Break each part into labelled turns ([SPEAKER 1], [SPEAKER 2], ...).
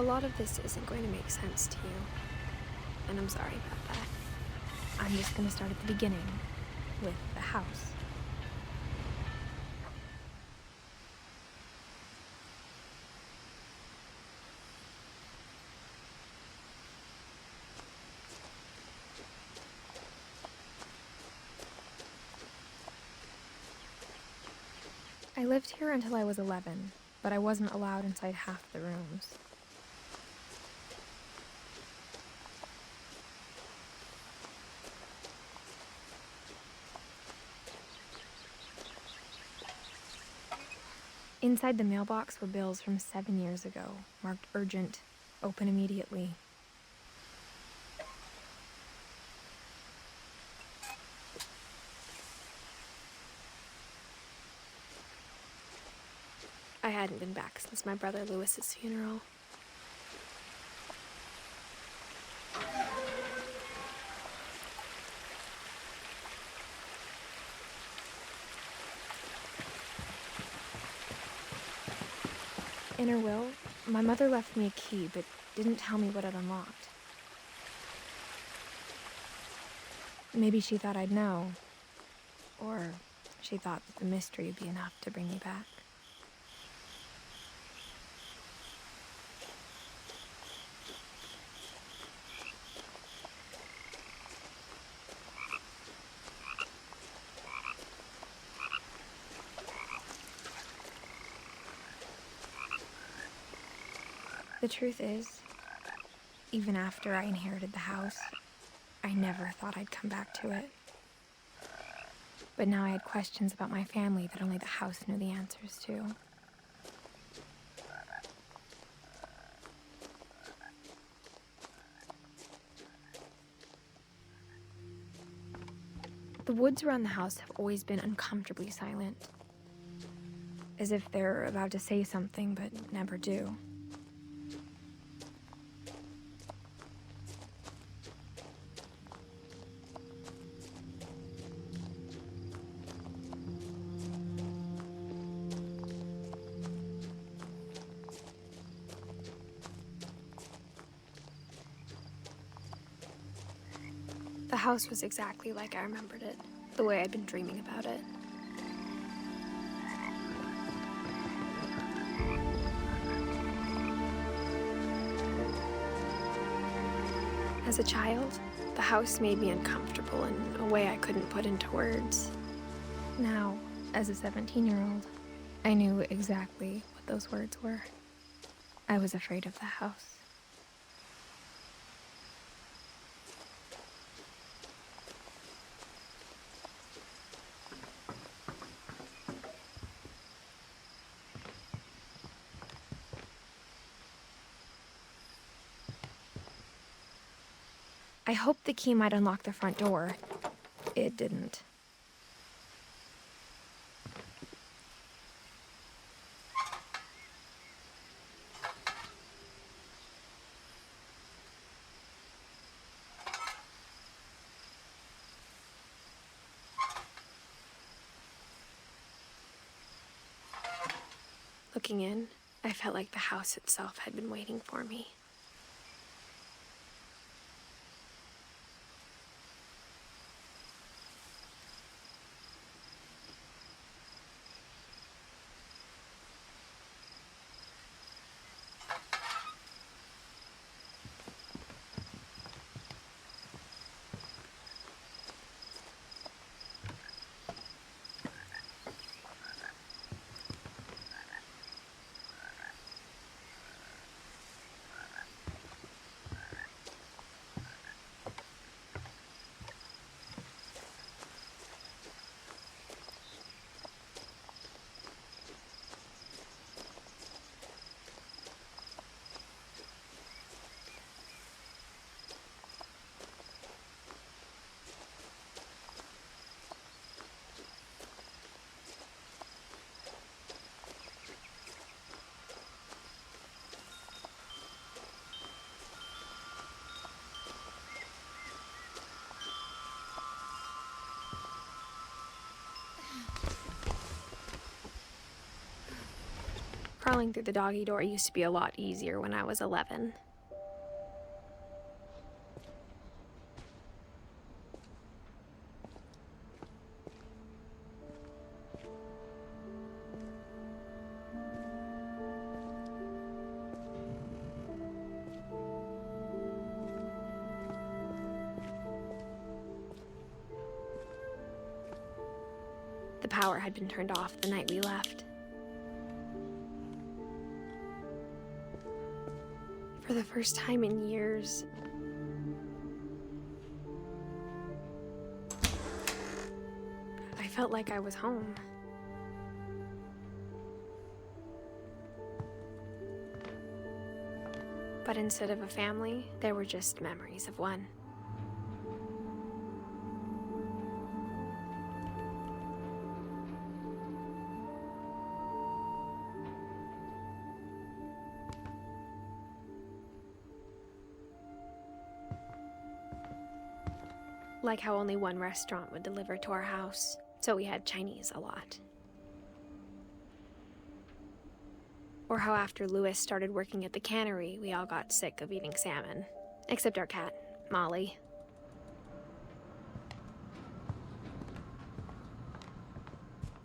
[SPEAKER 1] A lot of this isn't going to make sense to you, and I'm sorry about that. I'm just going to start at the beginning, with the house. I lived here until I was 11, but I wasn't allowed inside half the rooms. Inside the mailbox were bills from 7 years ago, marked urgent, open immediately. I hadn't been back since my brother Lewis's funeral. In her will, my mother left me a key, but didn't tell me what it unlocked. Maybe she thought I'd know, or she thought that the mystery would be enough to bring me back. The truth is, even after I inherited the house, I never thought I'd come back to it. But now I had questions about my family that only the house knew the answers to. The woods around the house have always been uncomfortably silent, as if they're about to say something but never do. The house was exactly like I remembered it, the way I'd been dreaming about it. As a child, the house made me uncomfortable in a way I couldn't put into words. Now, as a 17-year-old, I knew exactly what those words were. I was afraid of the house. I hoped the key might unlock the front door. It didn't. Looking in, I felt like the house itself had been waiting for me. Crawling through the doggy door used to be a lot easier when I was 11. The power had been turned off the night we left. For the first time in years, I felt like I was home. But instead of a family, there were just memories of one. Like how only one restaurant would deliver to our house, so we had Chinese a lot. Or how after Louis started working at the cannery, we all got sick of eating salmon. Except our cat, Molly.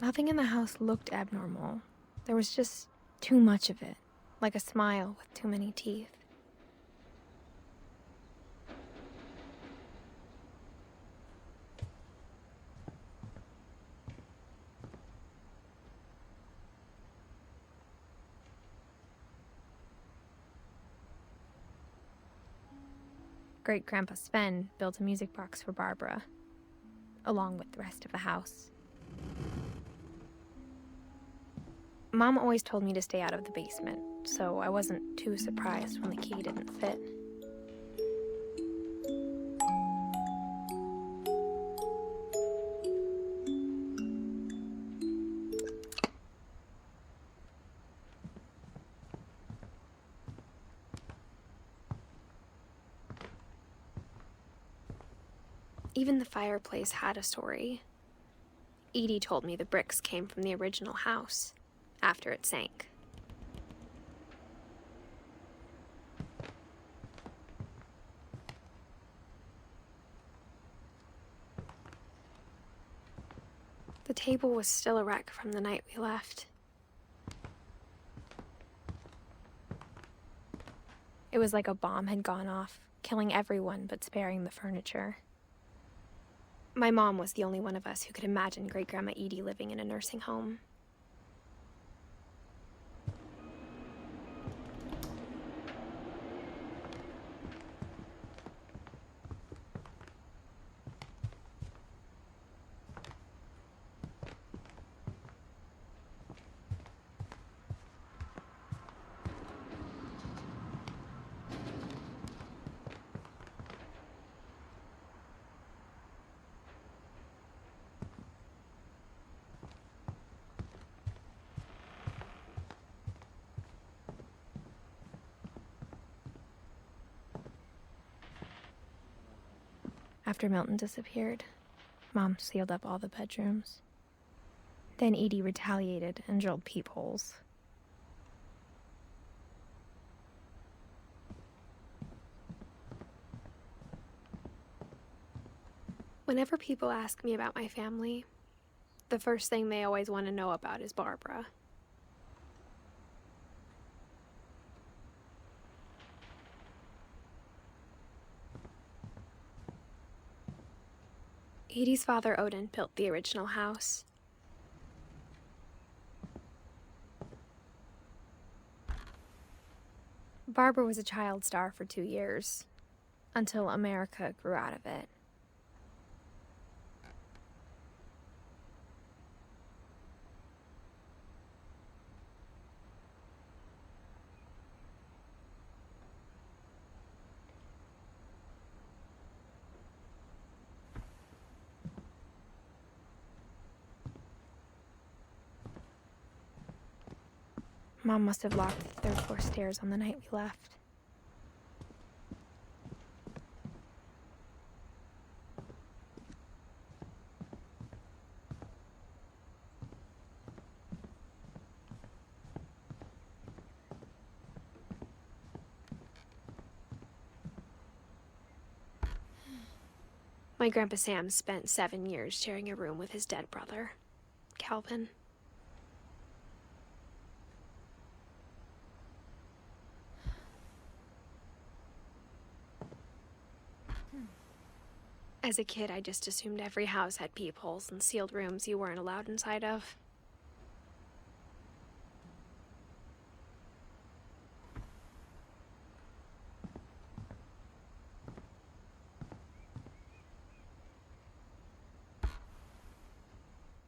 [SPEAKER 1] Nothing in the house looked abnormal. There was just too much of it, like a smile with too many teeth. Great-Grandpa Sven built a music box for Barbara, along with the rest of the house. Mom always told me to stay out of the basement, so I wasn't too surprised when the key didn't fit. Even the fireplace had a story. Edie told me the bricks came from the original house, after it sank. The table was still a wreck from the night we left. It was like a bomb had gone off, killing everyone but sparing the furniture. My mom was the only one of us who could imagine Great-Grandma Edie living in a nursing home. After Milton disappeared, Mom sealed up all the bedrooms. Then Edie retaliated and drilled peepholes. Whenever people ask me about my family, the first thing they always want to know about is Barbara. Edie's father, Orden, built the original house. Barbara was a child star for 2 years, until America grew out of it. Mom must have locked the third floor stairs on the night we left. My Grandpa Sam spent 7 years sharing a room with his dead brother, Calvin. As a kid, I just assumed every house had peepholes and sealed rooms you weren't allowed inside of.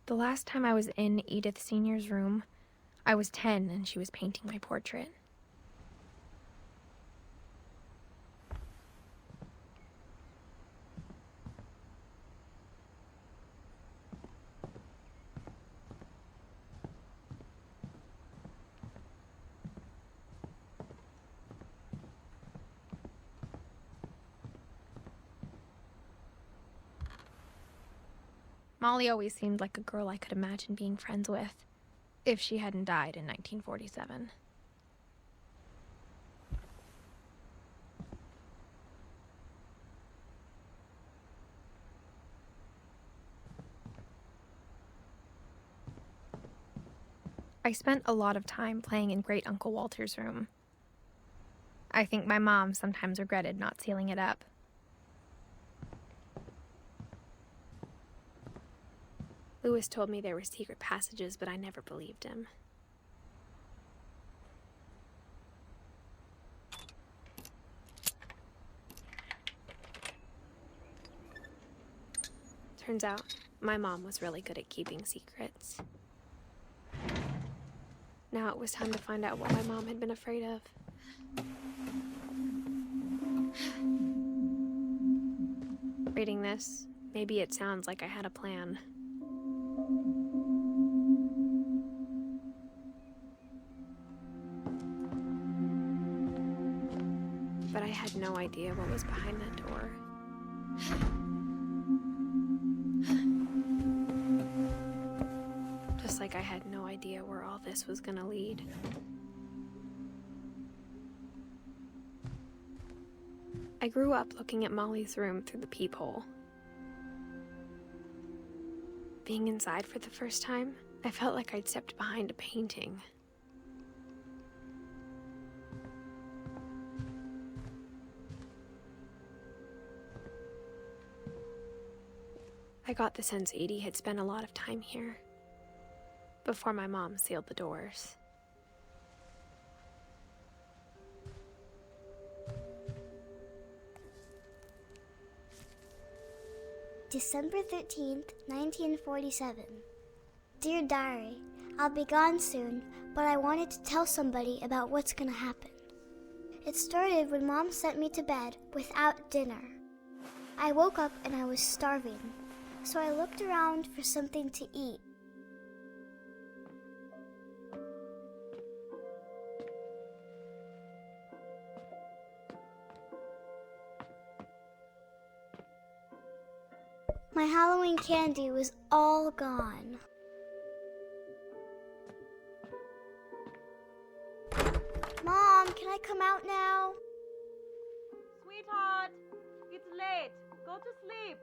[SPEAKER 1] The last time I was in Edith Sr.'s room, I was 10 and she was painting my portrait. Molly always seemed like a girl I could imagine being friends with, if she hadn't died in 1947. I spent a lot of time playing in Great Uncle Walter's room. I think my mom sometimes regretted not sealing it up. Lewis told me there were secret passages, but I never believed him. Turns out, my mom was really good at keeping secrets. Now it was time to find out what my mom had been afraid of. Reading this, maybe it sounds like I had a plan. But I had no idea what was behind that door. Just like I had no idea where all this was gonna lead. I grew up looking at Molly's room through the peephole. Being inside for the first time, I felt like I'd stepped behind a painting. I got the sense Edie had spent a lot of time here, before my mom sealed the doors.
[SPEAKER 2] December 13th, 1947. Dear Diary, I'll be gone soon, but I wanted to tell somebody about what's gonna happen. It started when Mom sent me to bed without dinner. I woke up and I was starving, so I looked around for something to eat. My Halloween candy was all gone. Mom, can I come out now?
[SPEAKER 3] Sweetheart, it's late. Go to sleep.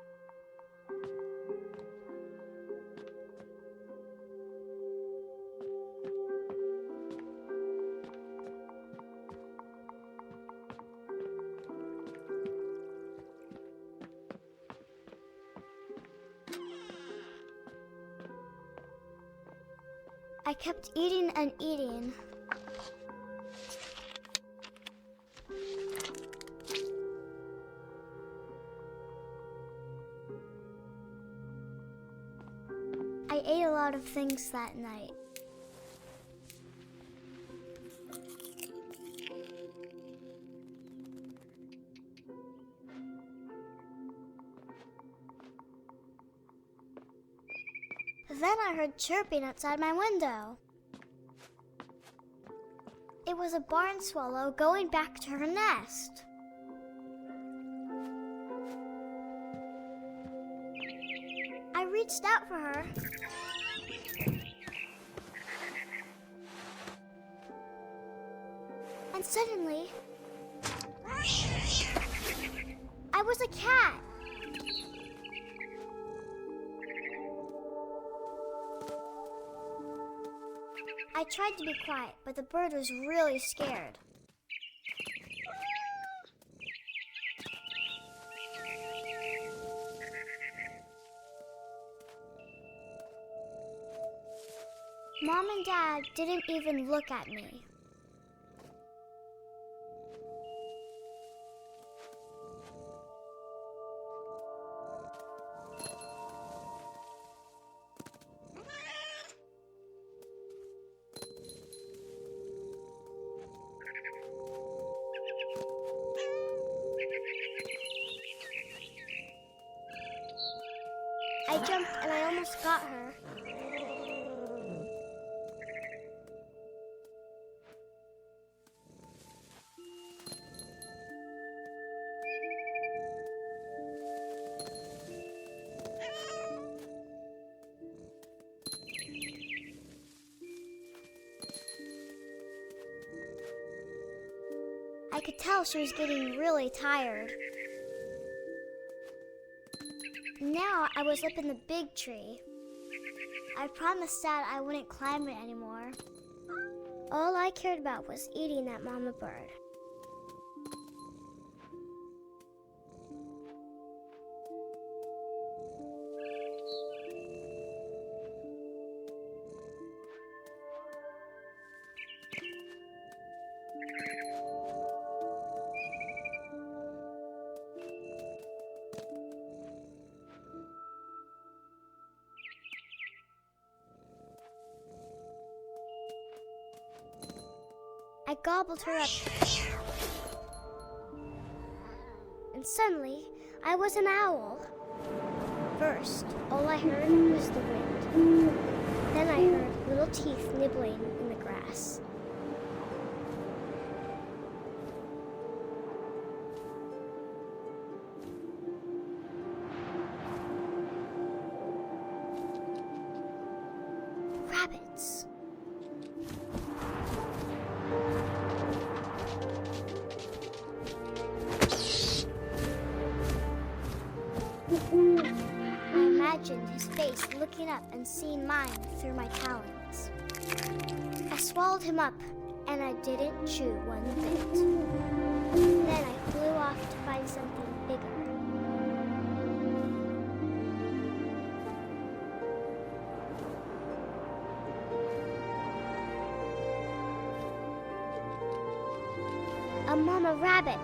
[SPEAKER 2] I kept eating and eating. I ate a lot of things that night. Then I heard chirping outside my window. It was a barn swallow going back to her nest. I reached out for her. And suddenly, I was a cat. I tried to be quiet, but the bird was really scared. Mom and Dad didn't even look at me. I jumped and I almost got her. I could tell she was getting really tired. Now I was up in the big tree. I promised Dad I wouldn't climb it anymore. All I cared about was eating that mama bird. I gobbled her up. And suddenly, I was an owl. First, all I heard was the wind. Then I heard little teeth nibbling in the grass. Rabbits. I imagined his face looking up and seeing mine through my talons. I swallowed him up, and I didn't chew one bit. Then I flew off to find something bigger. A mama rabbit.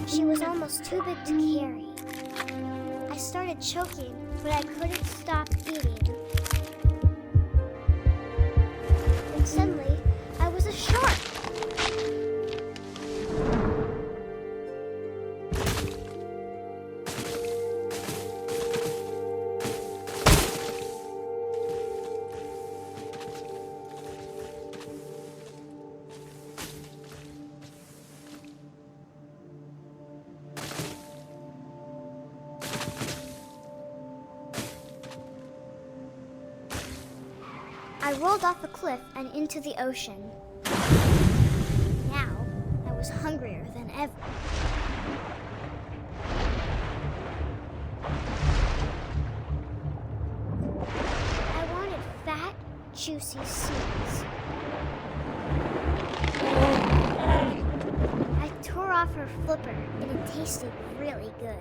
[SPEAKER 2] She was almost too big to carry. I started choking, but I couldn't stop eating. And suddenly, I was a shark. I rolled off the cliff and into the ocean. Now, I was hungrier than ever. I wanted fat, juicy seeds. I tore off her flipper, and it tasted really good.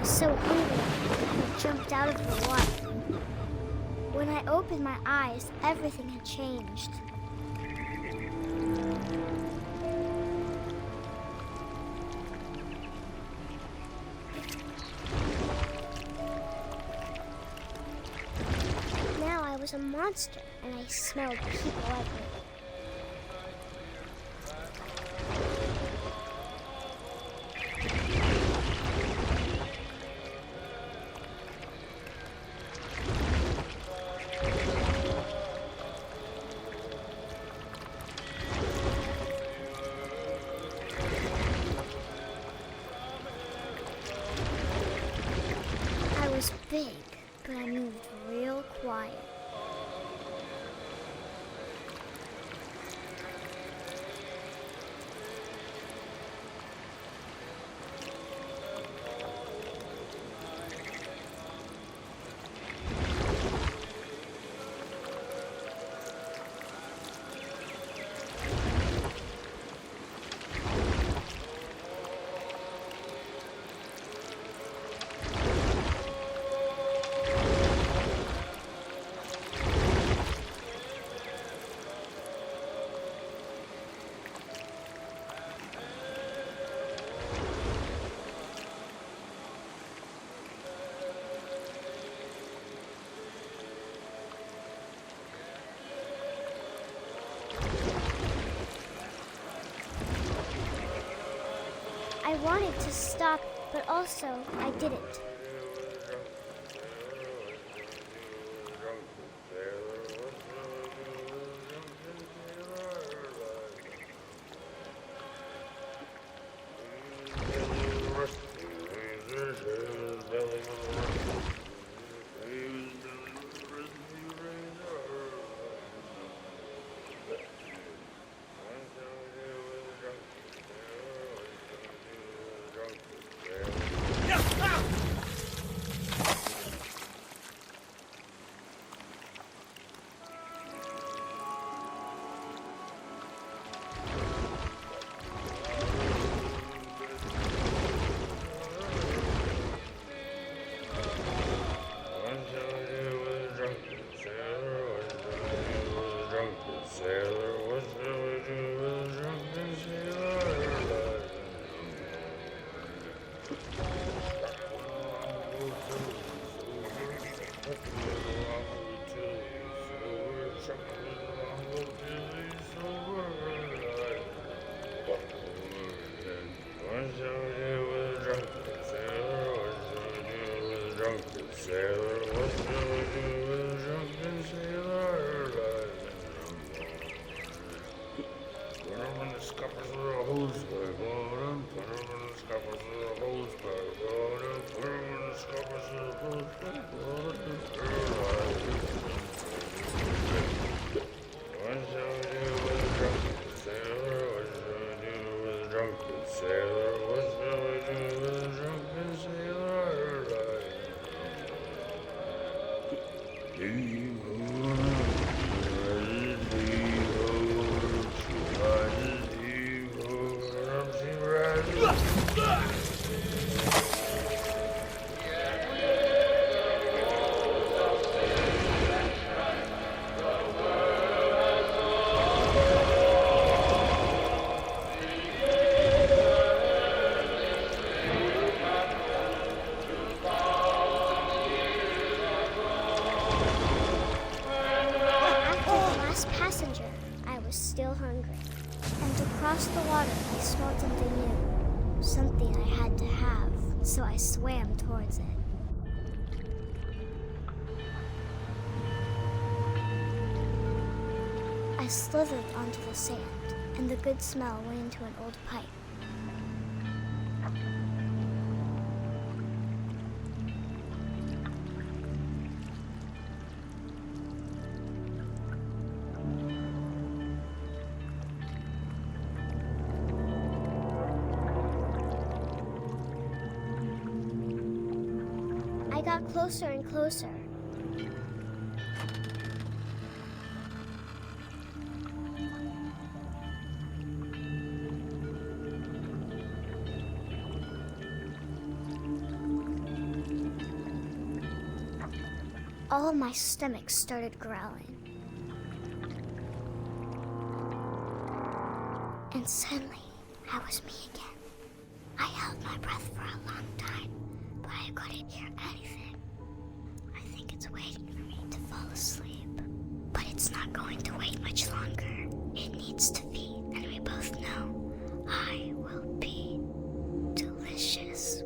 [SPEAKER 2] So hungry, I jumped out of the water. When I opened my eyes, everything had changed. Now I was a monster, and I smelled people everywhere. Big. but I moved real quiet. I wanted to stop, but also I didn't. Still hungry. And to cross the water, I smelled something new. Something I had to have, so I swam towards it. I slithered onto the sand, and the good smell went into an old pipe. I got closer and closer. All of my stomach started growling. And suddenly, I was me again. I held my breath for a long time, but I couldn't hear anything. I think it's waiting for me to fall asleep. But it's not going to wait much longer. It needs to feed, and we both know I will be delicious.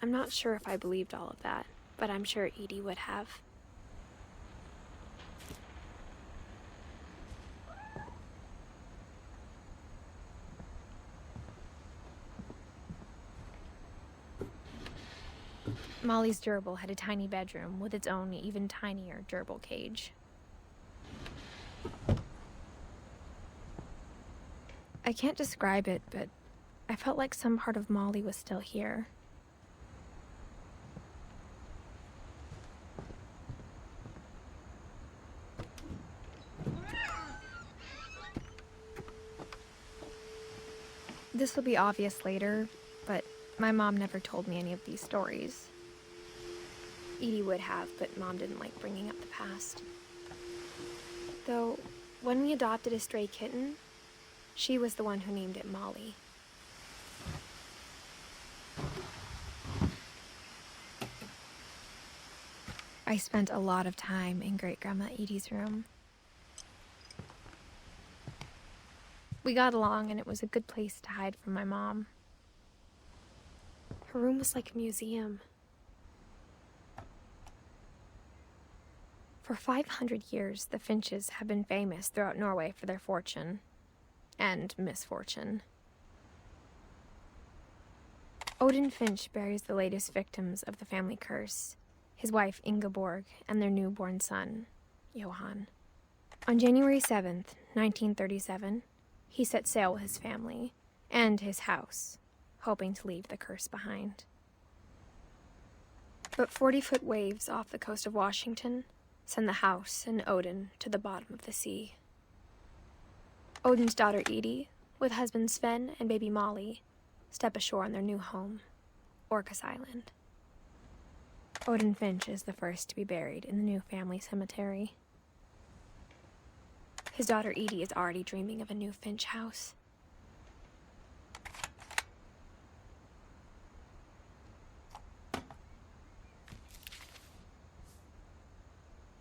[SPEAKER 1] I'm not sure if I believed all of that, but I'm sure Edie would have. Molly's gerbil had a tiny bedroom with its own even tinier gerbil cage. I can't describe it, but I felt like some part of Molly was still here. This will be obvious later, but my mom never told me any of these stories. Edie would have, but Mom didn't like bringing up the past. Though, when we adopted a stray kitten, she was the one who named it Molly. I spent a lot of time in Great-Grandma Edie's room. We got along, and it was a good place to hide from my mom. Her room was like a museum. For 500 years, the Finches have been famous throughout Norway for their fortune and misfortune. Odin Finch buries the latest victims of the family curse, his wife Ingeborg and their newborn son, Johan. On January 7th, 1937, he set sail with his family and his house, hoping to leave the curse behind. But 40-foot waves off the coast of Washington send the house and Odin to the bottom of the sea. Odin's daughter Edie, with husband Sven and baby Molly, step ashore on their new home, Orcas Island. Odin Finch is the first to be buried in the new family cemetery. His daughter Edie is already dreaming of a new Finch house.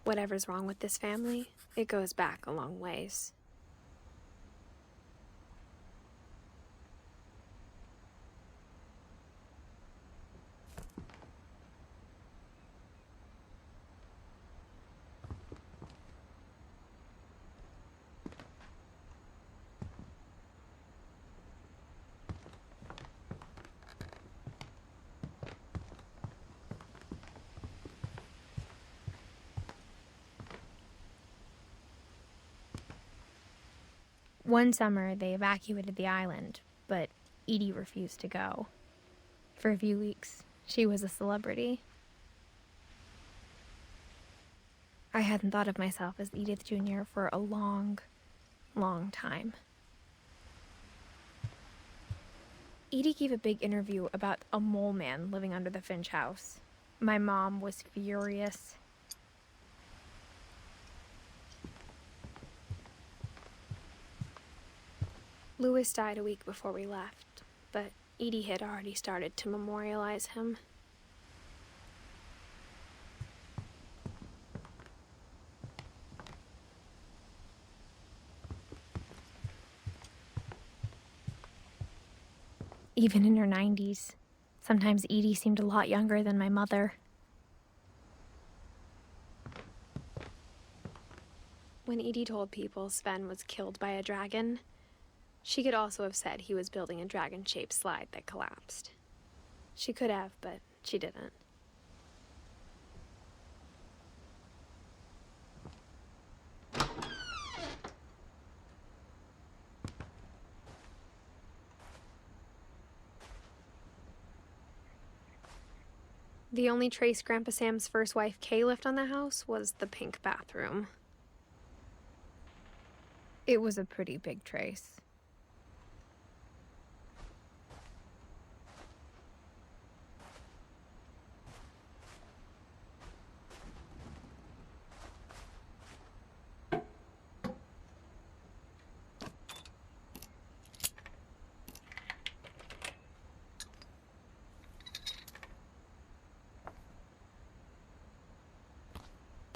[SPEAKER 1] Whatever's wrong with this family, it goes back a long ways. One summer, they evacuated the island, but Edie refused to go. For a few weeks, she was a celebrity. I hadn't thought of myself as Edith Jr. for a long, long time. Edie gave a big interview about a mole man living under the Finch house. My mom was furious. Louis died a week before we left, but Edie had already started to memorialize him. Even in her 90s, sometimes Edie seemed a lot younger than my mother. When Edie told people Sven was killed by a dragon, she could also have said he was building a dragon-shaped slide that collapsed. She could have, but she didn't. The only trace Grandpa Sam's first wife, Kay, left on the house was the pink bathroom. It was a pretty big trace.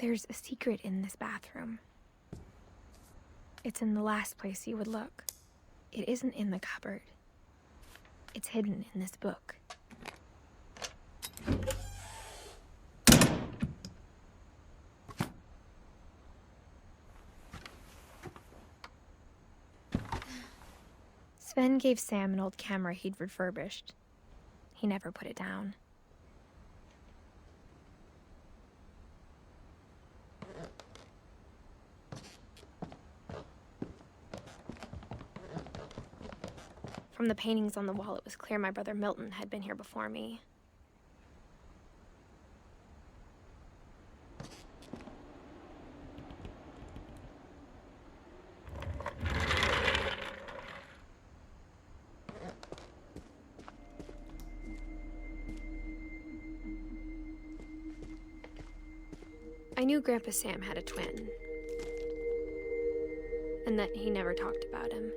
[SPEAKER 1] There's a secret in this bathroom. It's in the last place you would look. It isn't in the cupboard. It's hidden in this book. Sven gave Sam an old camera he'd refurbished. He never put it down. From the paintings on the wall, it was clear my brother Milton had been here before me. I knew Grandpa Sam had a twin, and that he never talked about him.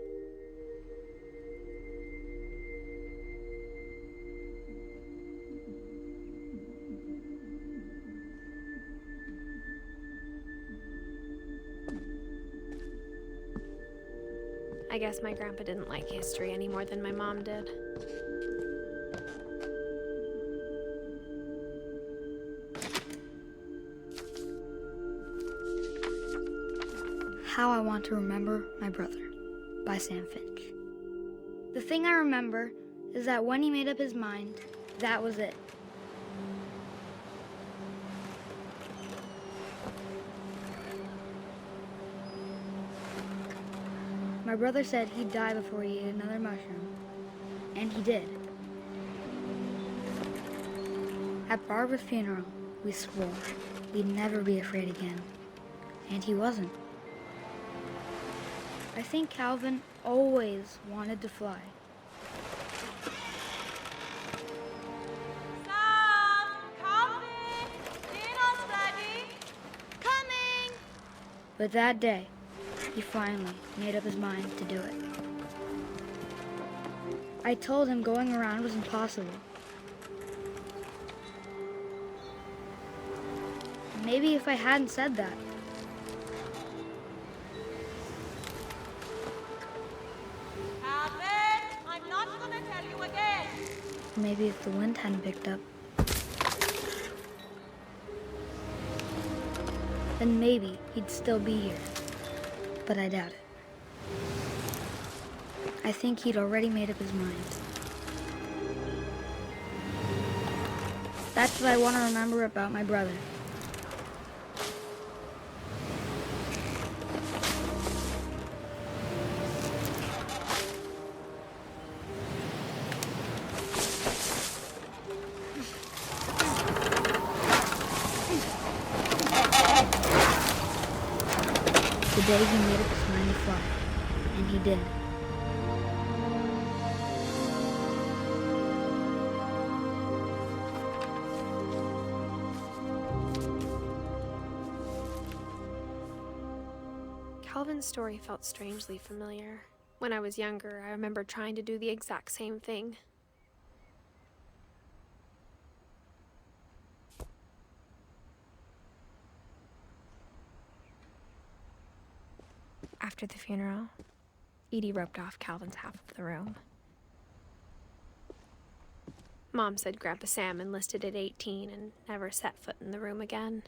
[SPEAKER 1] I guess my grandpa didn't like history any more than my mom did.
[SPEAKER 4] How I Want to Remember My Brother by Sam Finch. The thing I remember is that when he made up his mind, that was it. My brother said he'd die before he ate another mushroom, and he did. At Barbara's funeral, we swore we'd never be afraid again, and he wasn't. I think Calvin always wanted to fly.
[SPEAKER 3] Sam, Calvin, dinner's ready. Coming.
[SPEAKER 4] But that day, he finally made up his mind to do it. I told him going around was impossible. Maybe if I hadn't said that,
[SPEAKER 3] Calvin, I'm not gonna tell you again.
[SPEAKER 4] maybe if the wind hadn't picked up, then maybe he'd still be here. But I doubt it. I think he'd already made up his mind. That's what I want to remember about my brother. The day he made up his mind to fly, and he did.
[SPEAKER 1] Calvin's story felt strangely familiar. When I was younger, I remember trying to do the exact same thing. After the funeral, Edie roped off Calvin's half of the room. Mom said Grandpa Sam enlisted at 18 and never set foot in the room again.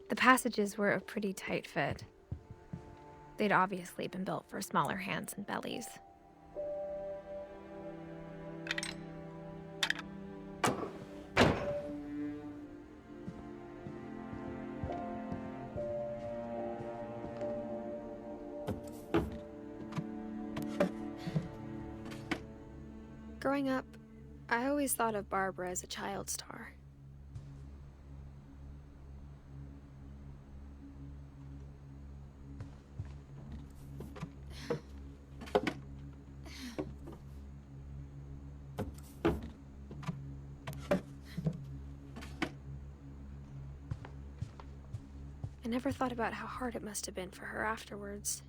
[SPEAKER 1] The passages were a pretty tight fit. They'd obviously been built for smaller hands and bellies. Growing up, I always thought of Barbara as a child star. I never thought about how hard it must have been for her afterwards.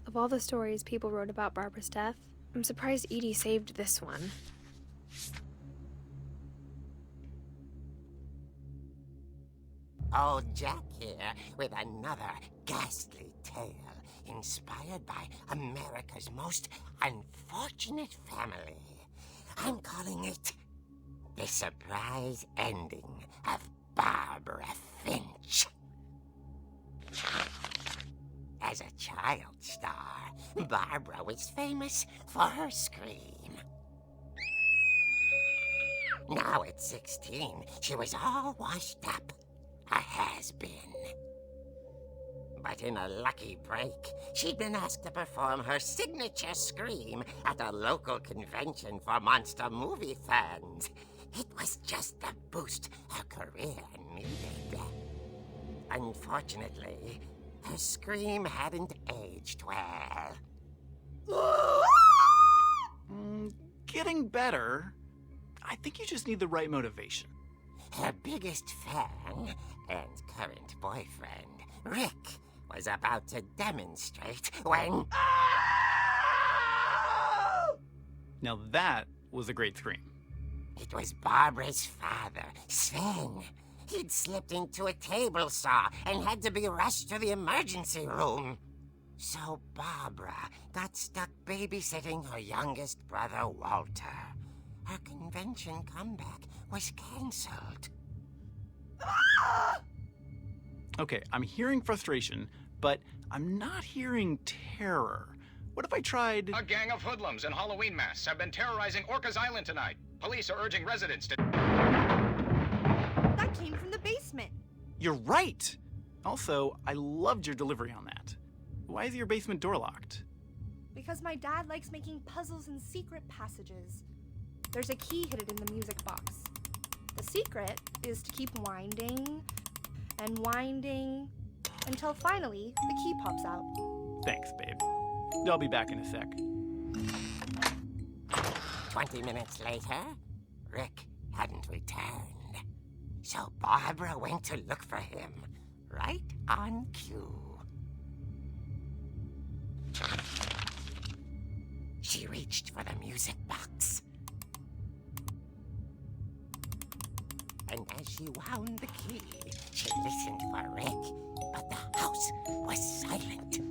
[SPEAKER 1] Of all the stories people wrote about Barbara's death, I'm surprised Edie saved this one.
[SPEAKER 5] Old Jack here with another ghastly tale inspired by America's most unfortunate family. I'm calling it The Surprise Ending of Barbara Finch. As a child star, Barbara was famous for her scream. Now at 16, she was all washed up, a has-been. But in a lucky break, she'd been asked to perform her signature scream at a local convention for monster movie fans. It was just the boost her career needed. Unfortunately, her scream hadn't aged well.
[SPEAKER 6] Getting better. I think you just need the right motivation.
[SPEAKER 5] Her biggest fan and current boyfriend, Rick, was about to demonstrate when...
[SPEAKER 6] Now that was a great scream.
[SPEAKER 5] It was Barbara's father, Sven. He'd slipped into a table saw and had to be rushed to the emergency room. So Barbara got stuck babysitting her youngest brother, Walter. Her convention comeback was cancelled.
[SPEAKER 6] Okay, I'm hearing frustration, but I'm not hearing terror. What if I tried...
[SPEAKER 7] A gang of hoodlums in Halloween masks have been terrorizing Orcas Island tonight. Police are urging residents to...
[SPEAKER 3] That came from the basement.
[SPEAKER 6] You're right! Also, I loved your delivery on that. Why is your basement door locked?
[SPEAKER 3] Because my dad likes making puzzles and secret passages. There's a key hidden in the music box. The secret is to keep winding and winding until finally the key pops out.
[SPEAKER 6] Thanks, babe. I'll be back in a sec.
[SPEAKER 5] 20 minutes later, Rick hadn't returned. So Barbara went to look for him, right on cue. She reached for the music box. And as she wound the key, she listened for Rick, but the house was silent.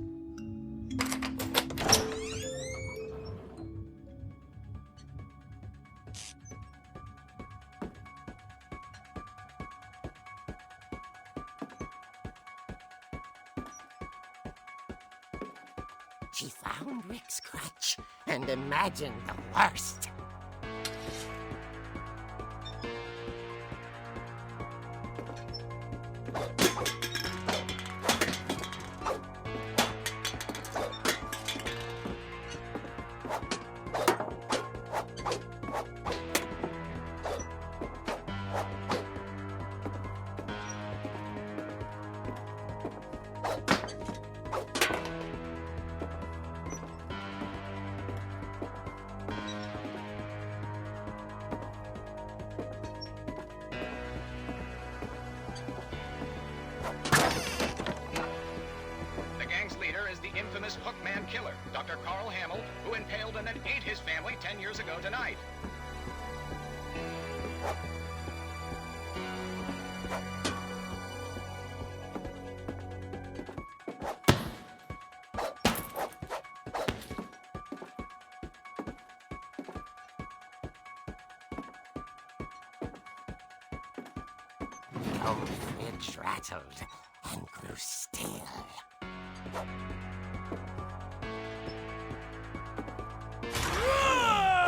[SPEAKER 5] She found Rick's crutch and imagined the worst.
[SPEAKER 7] Infamous Hookman killer, Dr. Carl Hamill, who impaled and then ate his family 10 years ago tonight. The old fridge rattled and grew still.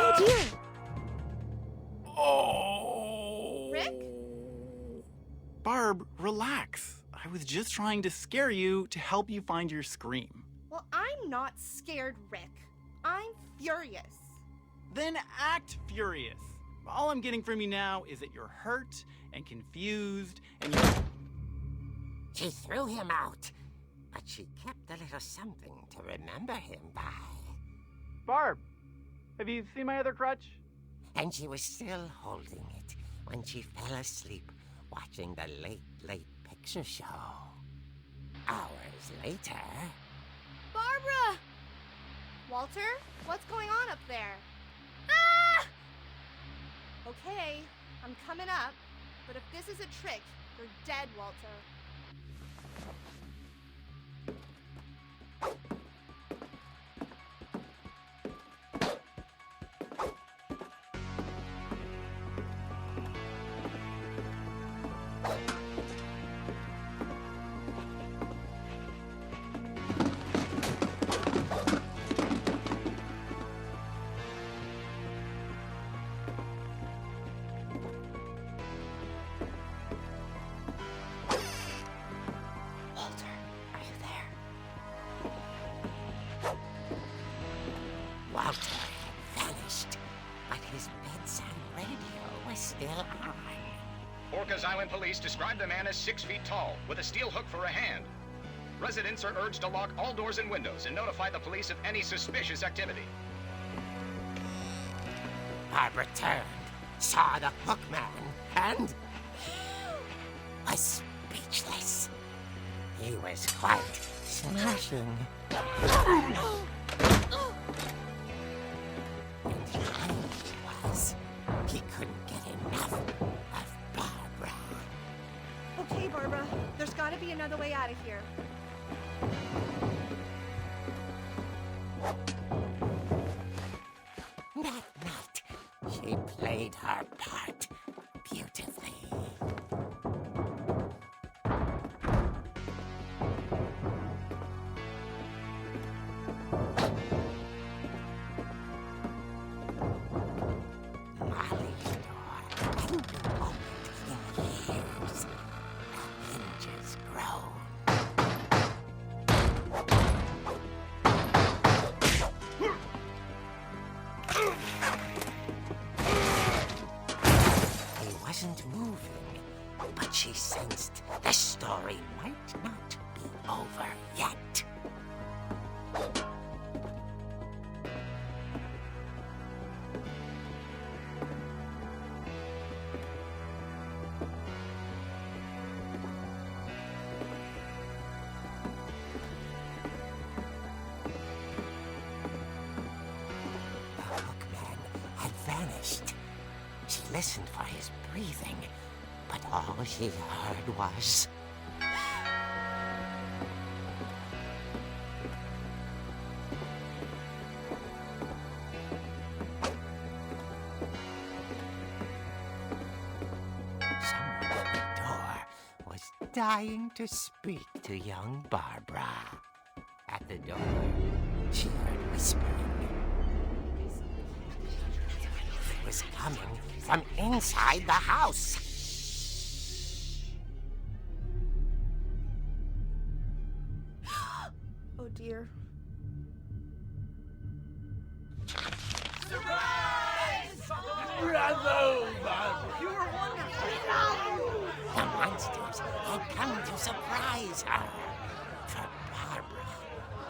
[SPEAKER 1] Oh dear!
[SPEAKER 6] Oh!
[SPEAKER 3] Rick?
[SPEAKER 6] Barb, relax. I was just trying to scare you to help you find your scream.
[SPEAKER 3] Well, I'm not scared, Rick. I'm furious.
[SPEAKER 6] Then act furious. all I'm getting from you now is that you're hurt and confused and
[SPEAKER 5] She threw him out, but she kept a little something to remember him by.
[SPEAKER 6] Barb, have you seen my other crutch?
[SPEAKER 5] And she was still holding it when she fell asleep watching the late picture show. Hours later...
[SPEAKER 3] Barbara! Walter, what's going on up there?
[SPEAKER 4] Ah!
[SPEAKER 3] Okay, I'm coming up, but if this is a trick, you're dead, Walter.
[SPEAKER 5] Walter had vanished, but his bedside radio was still on.
[SPEAKER 7] Orcas Island police describe the man as 6 feet tall, with a steel hook for a hand. Residents are urged to lock all doors and windows and notify the police of any suspicious activity.
[SPEAKER 5] Barbara turned, saw the hook man, and was speechless. He was quite smashing. And he was. He couldn't get enough of Barbara.
[SPEAKER 3] Okay, Barbara, there's gotta be another way out of here.
[SPEAKER 5] That night, she played her part beautifully. Molly's door hadn't been opened in years. The hinges groaned. He wasn't moving, but she sensed the story might not be over yet. The hookman had vanished. She listened for his breathing, but all she heard was... someone at the door was dying to speak to young Barbara. At the door, she heard whispering. It was coming from inside the house.
[SPEAKER 3] Oh dear.
[SPEAKER 5] The monsters had come to surprise her. For Barbara,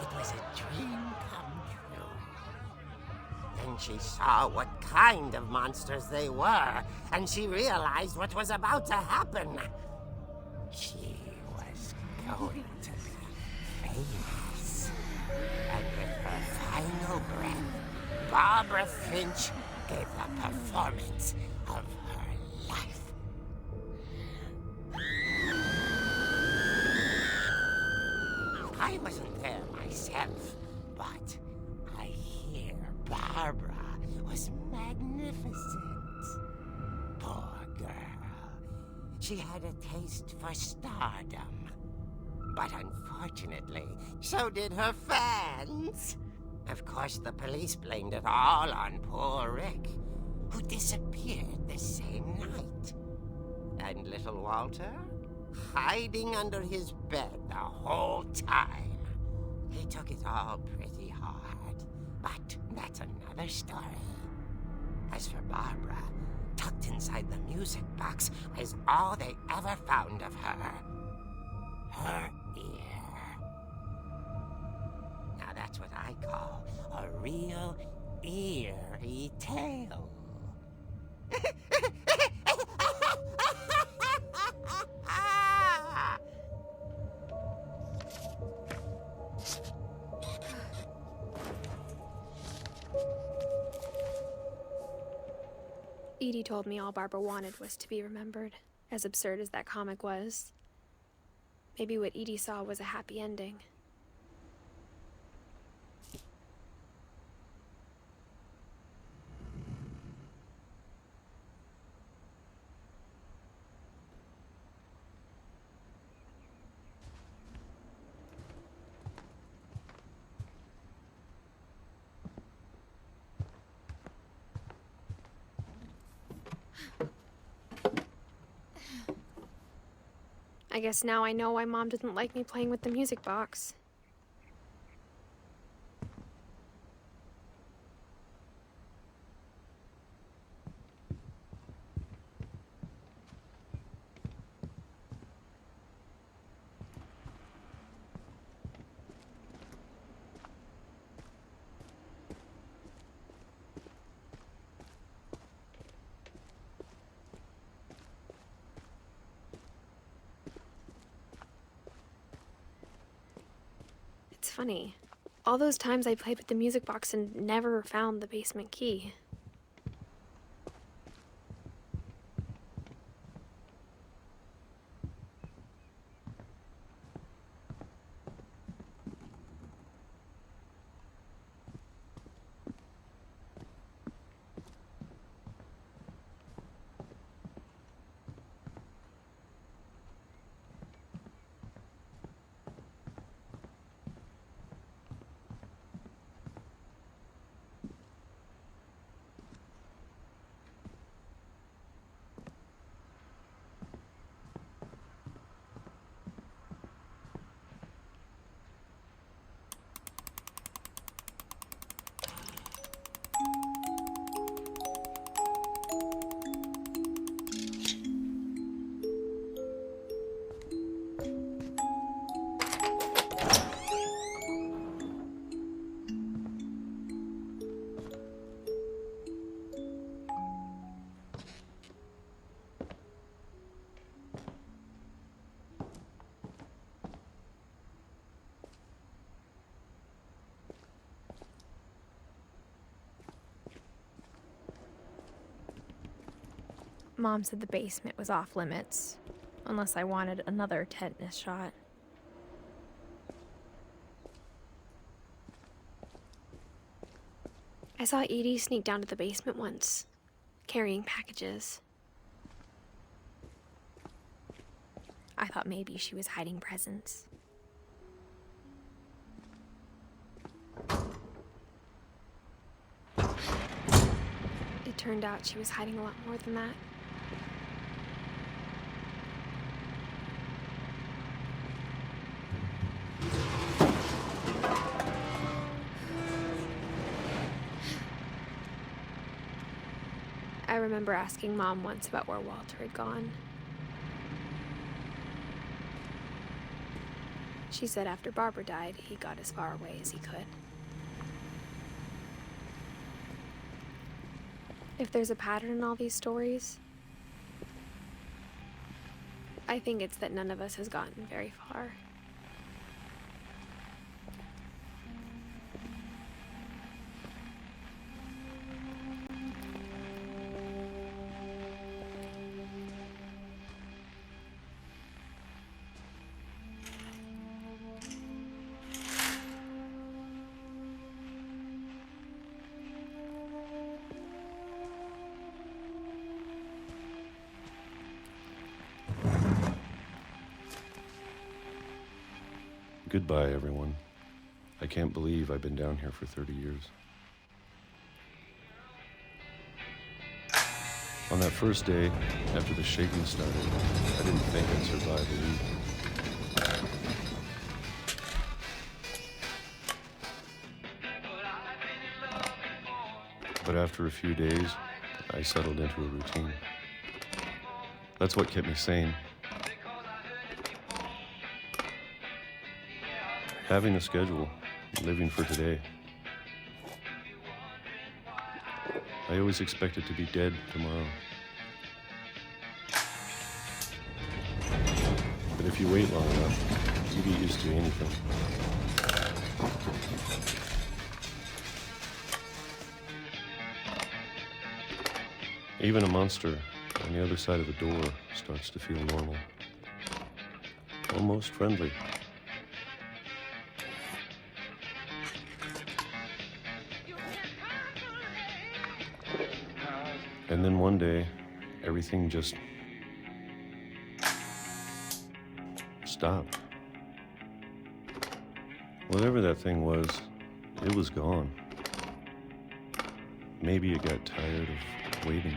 [SPEAKER 5] it was a dream come true. Then she saw what kind of monsters they were, and she realized what was about to happen. She was going to be famous. And with her final breath, Barbara Finch gave the performance of her life. I wasn't there myself, but I hear Barbara was magnificent. Poor girl. She had a taste for stardom. But unfortunately, so did her fans. Of course, the police blamed it all on poor Rick, who disappeared the same night. And little Walter? Hiding under his bed the whole time. He took it all pretty hard, but that's another story. As for Barbara, tucked inside the music box is all they ever found of her. Her ear. Now that's what I call a real eerie tale.
[SPEAKER 1] Edie told me all Barbara wanted was to be remembered, as absurd as that comic was. Maybe what Edie saw was a happy ending. I guess now I know why Mom didn't like me playing with the music box. It's funny. All those times I played with the music box and never found the basement key. Mom said the basement was off limits, unless I wanted another tetanus shot. I saw Edie sneak down to the basement once, carrying packages. I thought maybe she was hiding presents. It turned out she was hiding a lot more than that. I remember asking Mom once about where Walter had gone. She said after Barbara died, he got as far away as he could. If there's a pattern in all these stories, I think it's that none of us has gotten very far.
[SPEAKER 8] Goodbye, everyone. I can't believe I've been down here for 30 years. On that first day, after the shaking started, I didn't think I'd survive a week. But after a few days, I settled into a routine. That's what kept me sane. Having a schedule, living for today. I always expected to be dead tomorrow. But if you wait long enough, you get used to anything. Even a monster on the other side of the door starts to feel normal. Almost friendly. And then one day, everything just stopped. Whatever that thing was, it was gone. Maybe it got tired of waiting.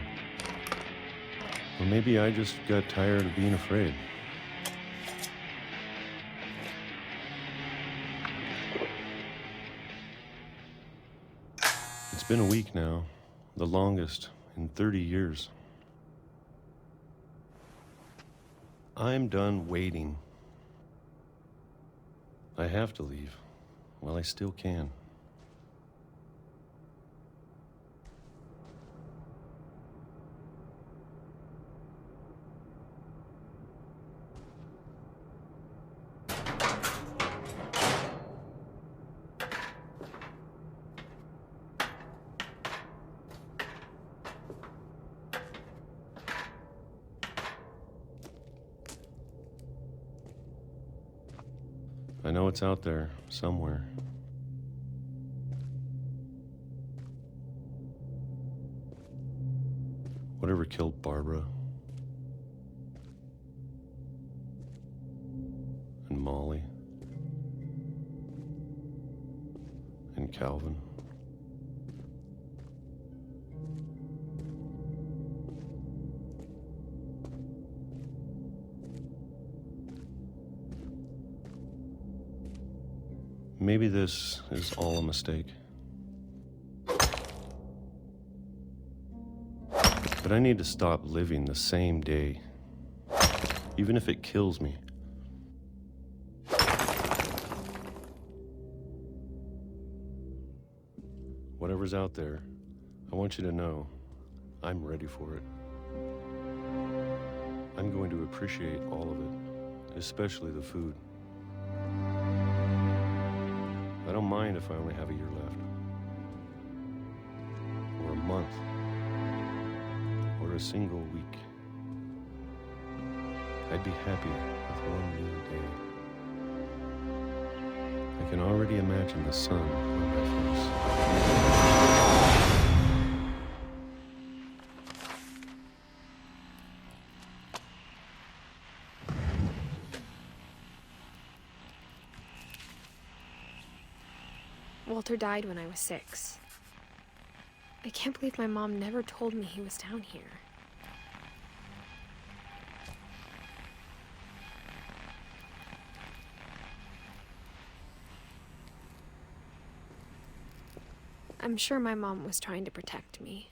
[SPEAKER 8] Or maybe I just got tired of being afraid. It's been a week now, the longest in 30 years. I'm done waiting. I have to leave while I still can. I know it's out there, somewhere. Whatever killed Barbara and Molly and Calvin. Maybe this is all a mistake. But I need to stop living the same day, even if it kills me. Whatever's out there, I want you to know I'm ready for it. I'm going to appreciate all of it, especially the food. I don't mind if I only have a year left, or a month, or a single week. I'd be happy with one new day. I can already imagine the sun on my face.
[SPEAKER 1] Walter died when I was 6. I can't believe my mom never told me he was down here. I'm sure my mom was trying to protect me.